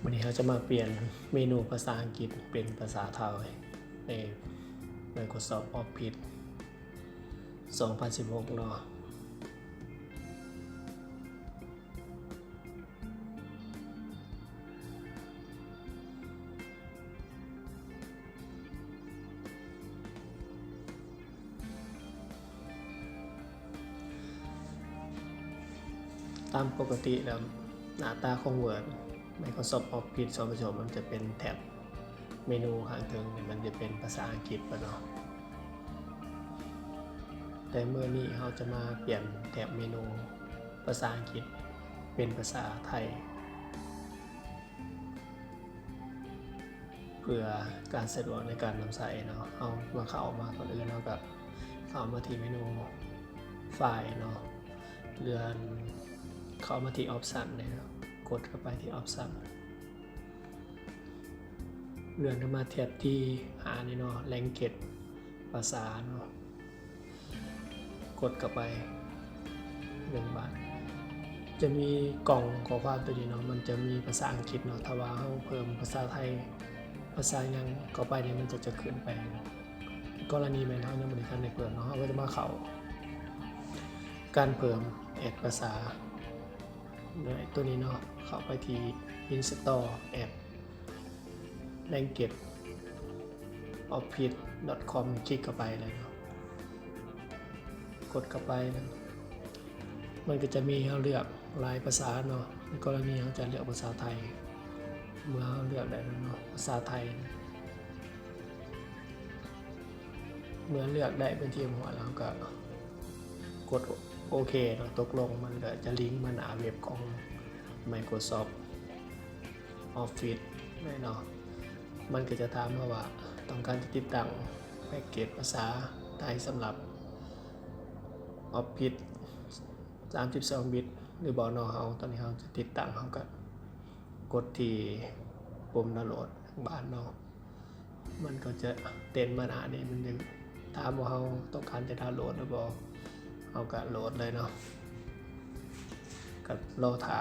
วันนี้เราจะมาเปลี่ยนเมนูภาษาอังกฤษเป็นภาษาไทยใน Microsoft Office 2016 เนาะตามปกติแล้วหน้าตาของ Word Microsoft Office 2016 มันจะเป็นแท็บเมนูข้างถึงมันจะเป็นภาษาอังกฤษป่ะเนาะแต่เมื่อนี้เราจะมาเปลี่ยนแท็บเมนูภาษาอังกฤษเป็นภาษาไทยเพื่อการสะดวกในการนำใช้เนาะเอามาเข้ามาก่อนอื่นเราก็เข้ามาที่เมนูไฟล์เนาะเลื่อนเข้ามาที่ Option นะครับกดเข้าไปที่ Option เลื่อนเข้ามาแท็บที่หานี่เนาะ Language ภาษาเนาะกดเข้าไป1 บาทจะมีกล่องข้อความตัวนี้เนาะมันจะมีภาษาอังกฤษเนาะถ้าว่าเราเพิ่มภาษาไทยภาษายังเข้าไปเนี่ยมันจะขึ้นไปกรณีแม่นเฮายังบ่ได้ทันได้เพิ่มเนาะเราก็จะมาเข้าการเพิ่มแอดภาษาด้วยตัวนี้เนาะเข้าไปที่ Install App Language office.com คลิกเข้าไปเลยเนาะกดเข้าไปนะมันก็จะมีให้เลือกหลายภาษาเนาะในกรณีเราจะเลือกภาษาไทยเมื่อเราเลือกได้แล้วเนาะภาษาไทยเมื่อเลือกได้เป็นที่หัวแล้วก็กดโอเคเนาะตกลงมันก็จะลิงก์มาหน้าเว็บของ Microsoft Office ได้เนาะมันก็จะถามว่าต้องการจะติดตั้งแพ็กเกจภาษาไทยสำหรับ Office 32 บิตหรือบ่เนาะเฮาตอนนี้เราจะติดตั้งเฮาก็กดที่ปุ่มดาวน์โหลดทางบ้านเนาะมันก็จะเต้นมาหน้านี่มันจะถามว่าเราต้องการจะดาวน์โหลดหรือบ่เอาก็โหลดเลยเนาะก็รอถ่า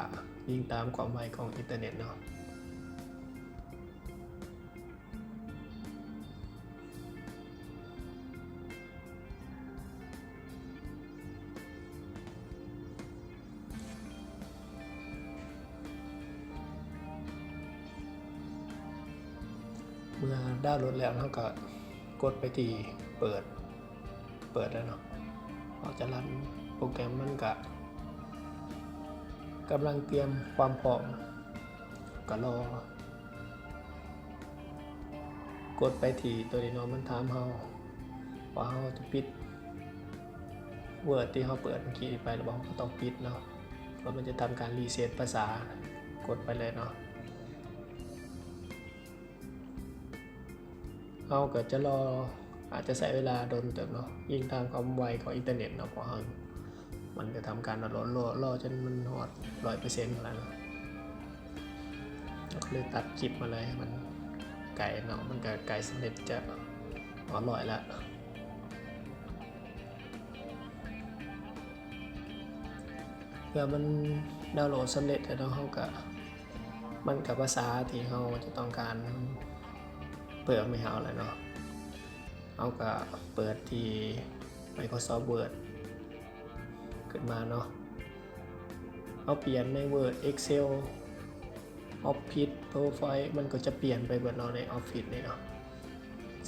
ยิงตามความไวของอินเทอร์เน็ตเนาะเมื่อดาวน์โหลดแล้วเราก็กดไปที่เปิดแล้วเนาะเราจะรันโปรแกรมมันก็กำลังเตรียมความพร้อมก็รอกดไปที่ตัวนี้เนาะมันถามเราว่าเราจะปิด Word ที่เราเปิดเมื่อกี้ไปหรือเปล่าก็ต้องปิดเนาะเพราะมันจะทำการรีเซ็ตภาษากดไปเลยเนาะเราก็จะรออาจจะใช้เวลาโดนเติมเนาะยิ่งตามความไวของอินเทอร์เน็ตเนาะเพราะมันจะทำการดาวน์โหลดรอจนมันฮอด 100% แล้วเนาะเราเลยตัดคลิปมาเลยมันไก่เนาะมันก็ไก่สำเร็จจะอร่อยแล้วเพื่อมันดาวน์โหลดสำเร็จแล้วเนาะเราก็มันกับภาษาที่เราจะต้องการเปิดไม่เอาเลยเนาะเอาก็เปิดที่ Microsoft Word ขึ้นมาเนาะเอาเปลี่ยนใน Word Excel Office PowerPoint มันก็จะเปลี่ยนไปเบิดเนาะใน Office นี่เนาะ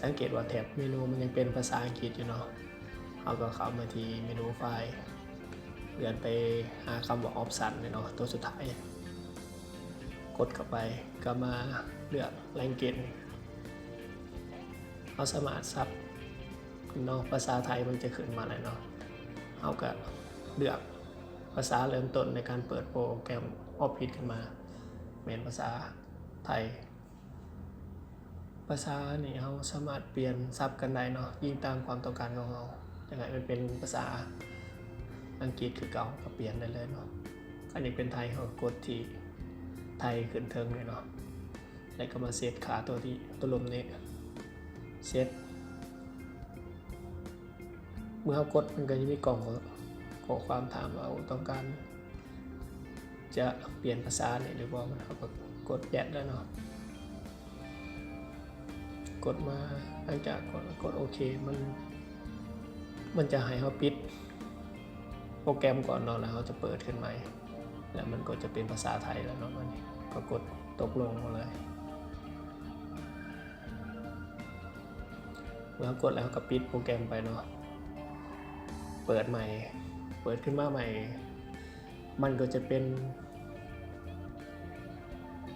สังเกตว่าแท็บเมนูมันยังเป็นภาษาอังกฤษอยู่เนาะเอาก็เข้ามาที่เมนูไฟล์เลื่อนไปหาคำว่า Option เนาะตัวสุดท้ายกดเข้าไปก็มาเลือก Language เอาสามารถซับเนาะภาษาไทยมันจะขึ้นมาเลยเนาะเอาก็เลือกภาษาเริ่มต้นในการเปิดโปรแกรม Office ขึ้นมาเป็นภาษาไทยภาษานี่เราสามารถเปลี่ยนซับกันได้เนาะยิ่งตามความต้องการของเราอย่างไรมันเป็นภาษาอังกฤษคือเก่าก็เปลี่ยนได้เลยเนาะอันนี้เป็นไทยเรากดที่ไทยขึ้นเทิงเลยเนาะแล้วก็มาเซตขาตัวลมนี้เซตเมื่อเรากดมันก็จะมีกล่องข้อความถามว่าต้องการจะเปลี่ยนภาษาหรือว่ามันเขาก็ กดแยดแล้วเนาะกดมาหลังจากกดโอเคมันจะให้เราปิดโปรแกรมก่อนเนาะแล้วเราจะเปิดขึ้นใหม่แล้วมันก็จะเป็นภาษาไทยแล้วเนาะวันนี้ก็กดตกลงเลยแล้วกดแล้วก็ปิดโปรแกรมไปเนาะเปิดใหม่เปิดขึ้นมาใหม่มันก็จะเป็น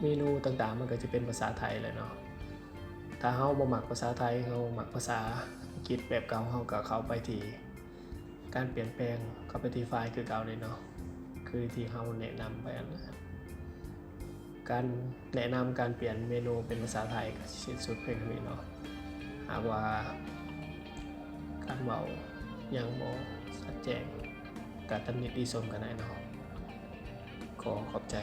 เมนูต่างๆมันก็จะเป็นภาษาไทยเลยเนาะถ้าเฮาบ่มักภาษาไทยเฮามักภาษาอังกฤษแบบเก่าเฮาก็เข้าไปที่การเปลี่ยนแปลงเข้าไปที่ไฟล์คือเก่าเลยเนาะคือที่เฮาแนะนำไปนะการแนะนำการเปลี่ยนเมนูเป็นภาษาไทยก็สิ้นสุดเพียงเท่านี้เนาะหากว่าการเว้ายังบ่ชัดแจ้งก็ตำหนิติชมกันได้เนาะขอขอบใจ